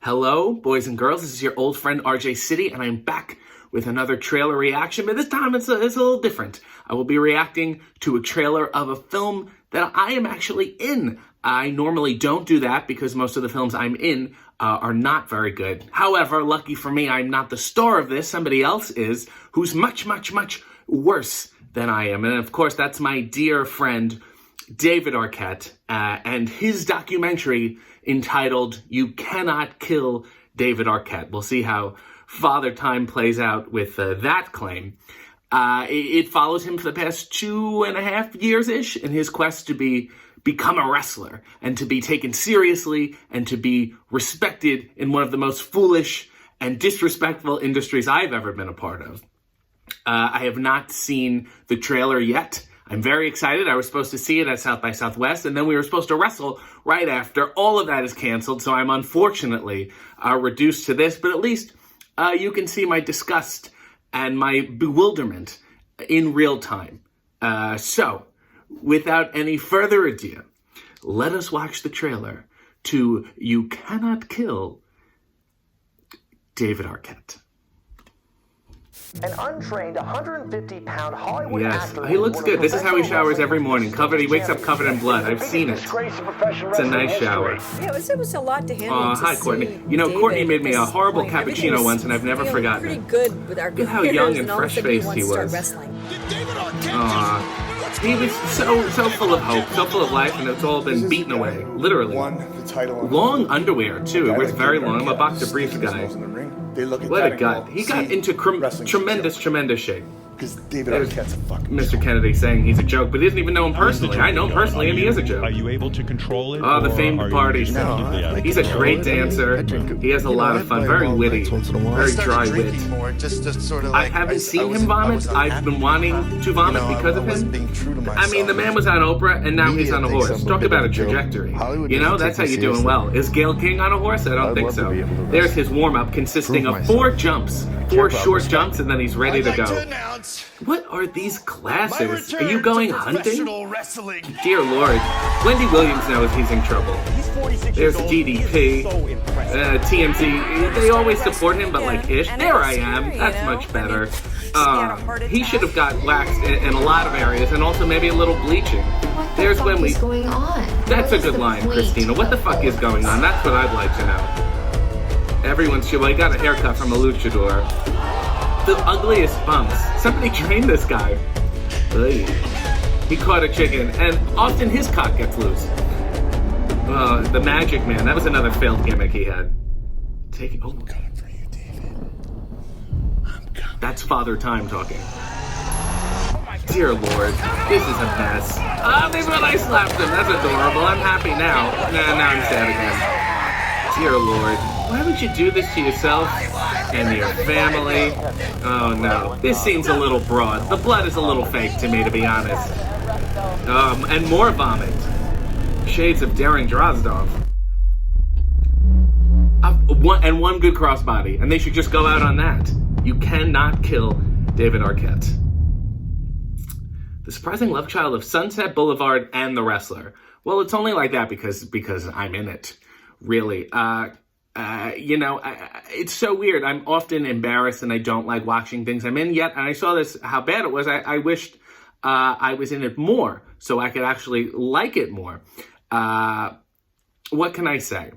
Hello, boys and girls. This is your old friend RJ City, and I'm back with another trailer reaction, but this time it's a little different. I will be reacting to a trailer of a film that I am actually in. I normally don't do that because most of the films I'm in are not very good. However, lucky for me, I'm not the star of this. Somebody else is, who's much, much, much worse than I am. And of course, that's my dear friend, David Arquette, and his documentary entitled You Cannot Kill David Arquette. We'll see how Father Time plays out with that claim. It follows him for the past 2.5 years-ish in his quest to become a wrestler and to be taken seriously and to be respected in one of the most foolish and disrespectful industries I've ever been a part of. I have not seen the trailer yet. I'm very excited. I was supposed to see it at South by Southwest, and then we were supposed to wrestle right after. All of that is canceled, so I'm unfortunately reduced to this, but at least you can see my disgust and my bewilderment in real time. So, without any further ado, let us watch the trailer to You Cannot Kill David Arquette. An untrained 150-pound Hollywood actor. He looks good. This is how he showers every morning. He wakes up covered in blood. I've seen it. It's a nice shower. Yeah, it was a lot to handle. Hi, Courtney. You know, Courtney made me a horrible cappuccino once, and I've never forgotten it. Pretty good with our Look how young and fresh-faced he was. He was so full of hope, so full of life, and it's all been beaten away, literally. Long underwear, too. It was very long. I'm a boxer briefs guy. What a gut. He got into tremendous shape. Because David Arquette's a fucking Mr. Kennedy saying he's a joke, but he doesn't even know him personally. I know him personally, and he is a joke. Are you able to control it? Oh, the famed parties. He's a great dancer. He has a lot of fun. Very witty. Very dry wit. I haven't seen him vomit. I've been wanting to vomit because of him. I mean, the man was on Oprah, and now he's on a horse. Talk about a trajectory. You know, that's how you're doing well. Is Gayle King on a horse? I don't think so. There's his warm-up consisting of 4 jumps. 4 short jumps, and then he's ready to go. What are these classes? Are you going hunting? Dear Lord. Wendy Williams knows he's in trouble. There's DDP, TMZ. They always support him, but like ish. There I am. That's much better. He should have got waxed in a lot of areas, and also maybe a little bleaching. There's when we. That's a good line, Christina. What the fuck is going on? That's what I'd like to know. Everyone's well, he got a haircut from a luchador. The ugliest bumps. Somebody trained this guy. He caught a chicken, and often his cock gets loose. The Magic Man. That was another failed gimmick he had. I'm coming for you, David. I'm coming. That's Father Time talking. Dear Lord, this is a mess. Oh, they when I slapped him. That's adorable. I'm happy now. Now I'm sad again. Dear Lord, why would you do this to yourself and your family? Oh no, this seems a little broad. The blood is a little fake to me, to be honest. And more vomit. Shades of Darren Drozdov. One good crossbody, and they should just go out on that. You cannot kill David Arquette. The surprising love child of Sunset Boulevard and The Wrestler. Well, it's only like that because I'm in it. Really. You know, it's so weird. I'm often embarrassed and I don't like watching things I'm in yet. And I saw this, how bad it was. I wished I was in it more so I could actually like it more. What can I say?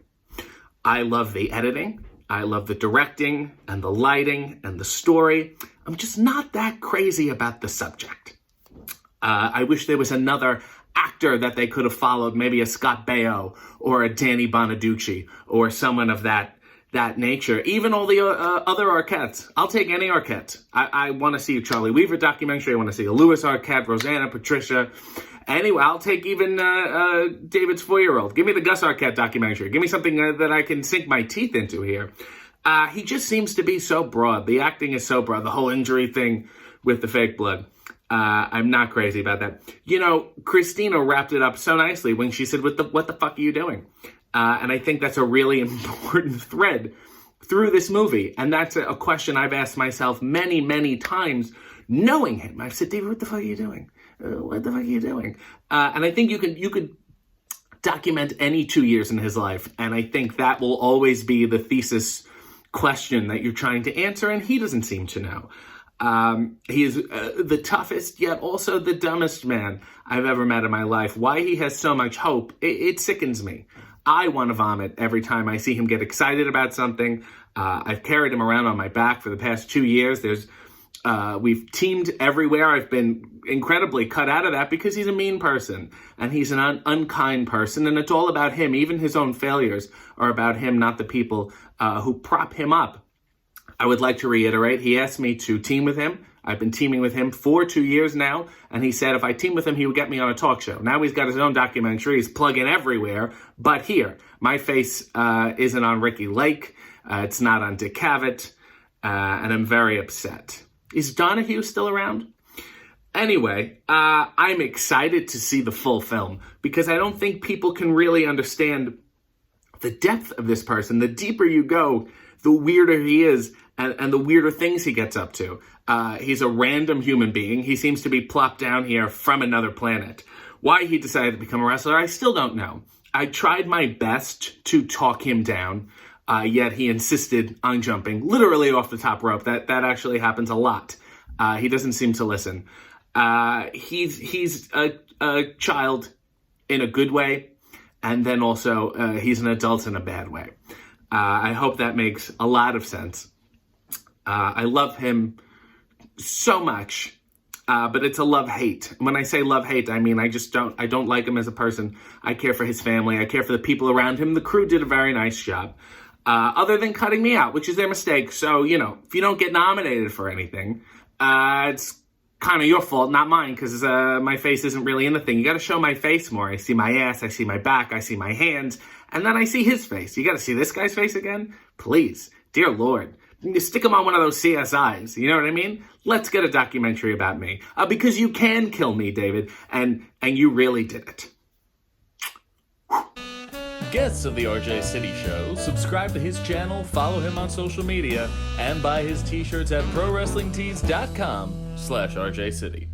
I love the editing. I love the directing and the lighting and the story. I'm just not that crazy about the subject. I wish there was another actor that they could have followed, maybe a Scott Baio or a Danny Bonaducci or someone of that nature. Even all the other Arquettes. I'll take any Arquette. I want to see a Charlie Weaver documentary. I want to see a Louis Arquette, Rosanna, Patricia. Anyway, I'll take even David's 4-year-old. Give me the Gus Arquette documentary. Give me something that I can sink my teeth into here. He just seems to be so broad. The acting is so broad. The whole injury thing with the fake blood. I'm not crazy about that. You know, Christina wrapped it up so nicely when she said, what the fuck are you doing? And I think that's a really important thread through this movie. And that's a question I've asked myself many, many times, knowing him. I've said, David, what the fuck are you doing? What the fuck are you doing? And I think you could document any 2 years in his life. And I think that will always be the thesis question that you're trying to answer, and he doesn't seem to know. He is the toughest, yet also the dumbest man I've ever met in my life. Why he has so much hope, it sickens me. I want to vomit every time I see him get excited about something. I've carried him around on my back for the past 2 years. We've teamed everywhere. I've been incredibly cut out of that because he's a mean person and he's an unkind person, and it's all about him. Even his own failures are about him, not the people who prop him up. I would like to reiterate, he asked me to team with him. I've been teaming with him for 2 years now, and he said if I team with him, he would get me on a talk show. Now he's got his own documentary. He's plugging everywhere, but here, my face isn't on Ricky Lake. It's not on Dick Cavett, and I'm very upset. Is Donahue still around? Anyway, I'm excited to see the full film because I don't think people can really understand the depth of this person. The deeper you go, the weirder he is and the weirder things he gets up to. He's a random human being. He seems to be plopped down here from another planet. Why he decided to become a wrestler, I still don't know. I tried my best to talk him down, yet he insisted on jumping literally off the top rope. That actually happens a lot. He doesn't seem to listen. He's a child in a good way, and then also he's an adult in a bad way. I hope that makes a lot of sense. I love him so much, but it's a love-hate. When I say love-hate, I mean I don't like him as a person. I care for his family. I care for the people around him. The crew did a very nice job, other than cutting me out, which is their mistake. So, if you don't get nominated for anything, it's kind of your fault, not mine, because my face isn't really in the thing. You got to show my face more. I see my ass, I see my back, I see my hands, and then I see his face. You got to see this guy's face again? Please. Dear Lord. You stick him on one of those CSIs, you know what I mean? Let's get a documentary about me. Because you can kill me, David, and you really did it. Guests of the RJ City Show, subscribe to his channel, follow him on social media, and buy his t-shirts at ProWrestlingTees.com/RJ City.